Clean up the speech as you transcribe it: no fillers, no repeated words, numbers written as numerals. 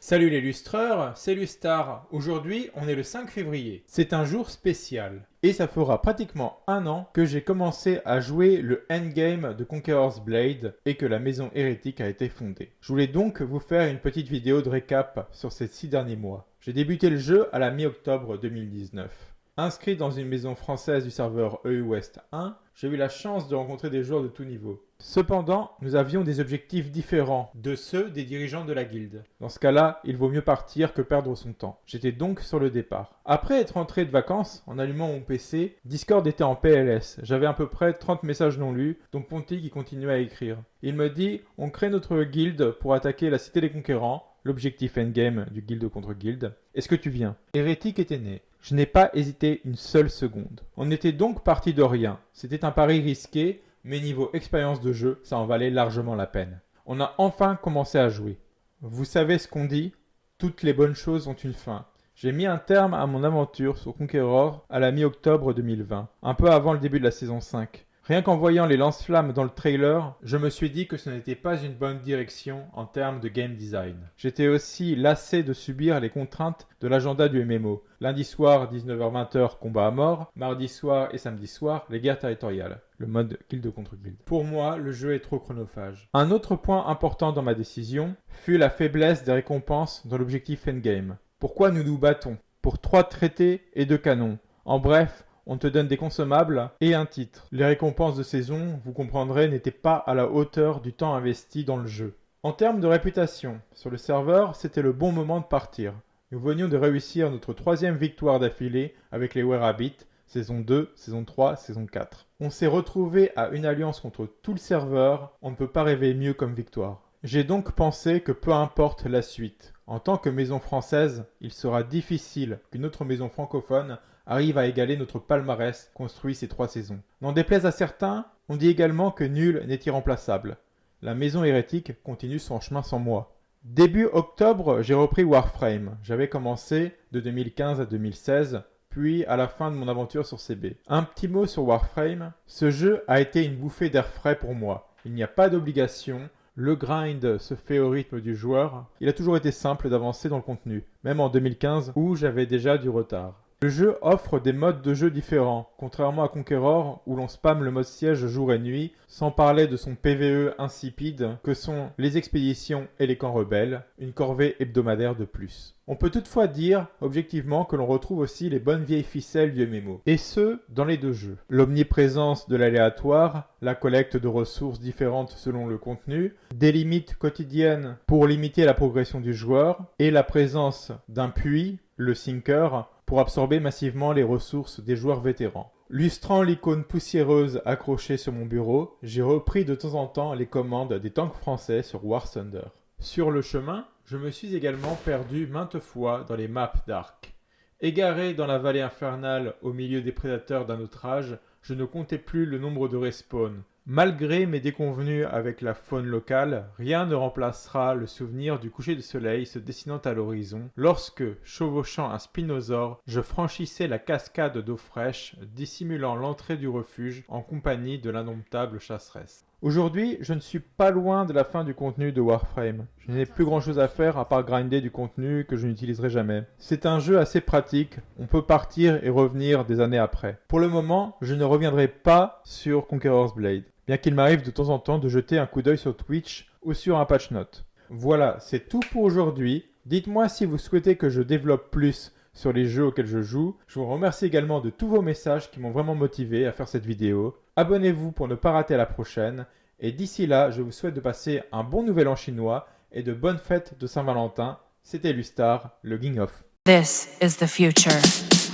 Salut les lustreurs, c'est Lustar. Aujourd'hui, on est le 5 février. C'est un jour spécial. Et ça fera pratiquement un an que j'ai commencé à jouer le endgame de Conqueror's Blade et que la maison hérétique a été fondée. Je voulais donc vous faire une petite vidéo de récap sur ces 6 derniers mois. J'ai débuté le jeu à la mi-octobre 2019. Inscrit dans une maison française du serveur EU West 1, j'ai eu la chance de rencontrer des joueurs de tout niveau. Cependant, nous avions des objectifs différents de ceux des dirigeants de la guilde. Dans ce cas-là, il vaut mieux partir que perdre son temps. J'étais donc sur le départ. Après être rentré de vacances, en allumant mon PC, Discord était en PLS. J'avais à peu près 30 messages non lus, dont Ponty qui continuait à écrire. Il me dit « On crée notre guilde pour attaquer la cité des conquérants ». L'objectif endgame du guilde contre guilde. Est-ce que tu viens? Hérétique était né. Je n'ai pas hésité une seule seconde. On était donc parti de rien. C'était un pari risqué, mais niveau expérience de jeu, ça en valait largement la peine. On a enfin commencé à jouer. Vous savez ce qu'on dit? Toutes les bonnes choses ont une fin. J'ai mis un terme à mon aventure sur Conqueror à la mi-octobre 2020, un peu avant le début de la saison 5. Rien qu'en voyant les lance-flammes dans le trailer, je me suis dit que ce n'était pas une bonne direction en termes de game design. J'étais aussi lassé de subir les contraintes de l'agenda du MMO. Lundi soir, 19h-20h, combat à mort. Mardi soir et samedi soir, les guerres territoriales. Le mode guilde contre guilde. Pour moi, le jeu est trop chronophage. Un autre point important dans ma décision fut la faiblesse des récompenses dans l'objectif endgame. Pourquoi nous nous battons? Pour 3 traités et 2 canons. En bref, on te donne des consommables et un titre. Les récompenses de saison, vous comprendrez, n'étaient pas à la hauteur du temps investi dans le jeu. En termes de réputation, sur le serveur, c'était le bon moment de partir. Nous venions de réussir notre 3e victoire d'affilée avec les Werabbit, saison 2, saison 3, saison 4. On s'est retrouvé à une alliance contre tout le serveur, on ne peut pas rêver mieux comme victoire. J'ai donc pensé que peu importe la suite, en tant que maison française, il sera difficile qu'une autre maison francophone arrive à égaler notre palmarès construit ces 3 saisons. N'en déplaise à certains, on dit également que nul n'est irremplaçable. La maison hérétique continue son chemin sans moi. Début octobre, j'ai repris Warframe. J'avais commencé de 2015 à 2016, puis à la fin de mon aventure sur CB. Un petit mot sur Warframe. Ce jeu a été une bouffée d'air frais pour moi. Il n'y a pas d'obligation. Le grind se fait au rythme du joueur. Il a toujours été simple d'avancer dans le contenu, même en 2015 où j'avais déjà du retard. Le jeu offre des modes de jeu différents, contrairement à Conqueror où l'on spamme le mode siège jour et nuit, sans parler de son PvE insipide que sont les expéditions et les camps rebelles, une corvée hebdomadaire de plus. On peut toutefois dire, objectivement, que l'on retrouve aussi les bonnes vieilles ficelles du MMO, et ce, dans les 2 jeux. L'omniprésence de l'aléatoire, la collecte de ressources différentes selon le contenu, des limites quotidiennes pour limiter la progression du joueur, et la présence d'un puits, le Sinker, pour absorber massivement les ressources des joueurs vétérans. Lustrant l'icône poussiéreuse accrochée sur mon bureau, j'ai repris de temps en temps les commandes des tanks français sur War Thunder. Sur le chemin, je me suis également perdu maintes fois dans les maps d'Ark. Égaré dans la vallée infernale au milieu des prédateurs d'un autre âge, je ne comptais plus le nombre de respawns. Malgré mes déconvenues avec la faune locale, rien ne remplacera le souvenir du coucher de soleil se dessinant à l'horizon lorsque, chevauchant un spinosaure, je franchissais la cascade d'eau fraîche dissimulant l'entrée du refuge en compagnie de l'indomptable chasseresse. Aujourd'hui, je ne suis pas loin de la fin du contenu de Warframe. Je n'ai plus grand chose à faire à part grinder du contenu que je n'utiliserai jamais. C'est un jeu assez pratique, on peut partir et revenir des années après. Pour le moment, je ne reviendrai pas sur Conqueror's Blade, bien qu'il m'arrive de temps en temps de jeter un coup d'œil sur Twitch ou sur un patch note. Voilà, c'est tout pour aujourd'hui. Dites-moi si vous souhaitez que je développe plus sur les jeux auxquels je joue. Je vous remercie également de tous vos messages qui m'ont vraiment motivé à faire cette vidéo. Abonnez-vous pour ne pas rater la prochaine. Et d'ici là, je vous souhaite de passer un bon nouvel an chinois et de bonnes fêtes de Saint-Valentin. C'était Lustar, le King of. This is the future.